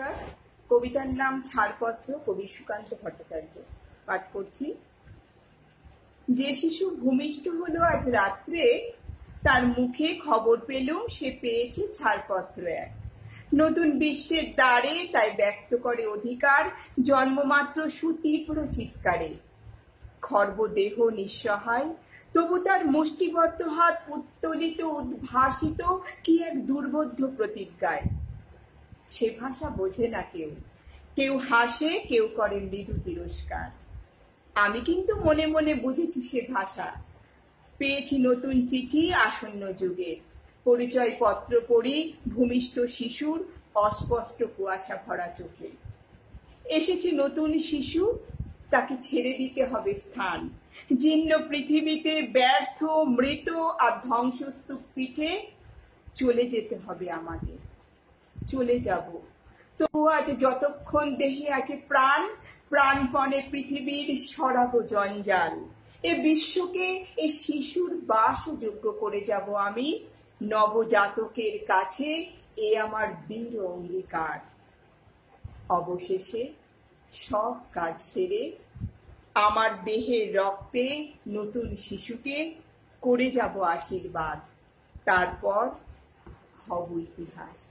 নমস্কার। কবিতার নাম ছাড়পত্র, কবি সুকান্ত ভট্টাচার্য। পাঠ করছি। যে শিশু ভূমিষ্ঠ হলো আজ রাত্রে, তার মুখে খবর পেলুম সে পেয়েছে ছাড়পত্র এক। নতুন বিশ্বের দ্বারে তাই ব্যক্ত করে অধিকার, জন্মমাত্র সুতীব্র চিৎকারে। খর্ব দেহ নিঃসহায়, তবু তার মুষ্টিবদ্ধ হাত উত্তোলিত উদ্ভাসিত কি এক দুর্বোধ্য প্রতিজ্ঞায়। সে ভাষা বোঝে না কেউ, কেউ হাসে, কেউ করে মৃদু তিরস্কার। আমি কিন্তু মনে মনে বুঝেছি সে ভাষা। পেয়েছি নতুন চিঠি আসন্ন যুগে, পরিচয় পত্র পড়ি ভূমিষ্ঠ শিশুর অস্পষ্ট কুয়াশা ভরা চোখে। এসেছে নতুন শিশু, তাকে ছেড়ে দিতে হবে স্থান। জীর্ণ পৃথিবীতে ব্যর্থ মৃত আর ধ্বংসস্তূপ পিঠে চলে যেতে হবে আমাদের। চলে যাব, তবু আজ যতক্ষণ দেহে আছে প্রাণ, প্রাণপণে পৃথিবীর সরাবো জঞ্জাল। এ বিশ্বকে এ শিশুর বাসযোগ্য করে যাব আমি, নবজাতকের কাছে এ আমার দৃঢ় অঙ্গীকার। অবশেষে সব কাজ সেরে আমার দেহের রক্তে নতুন শিশুকে করে যাব আশীর্বাদ। তারপর হব ইতিহাস।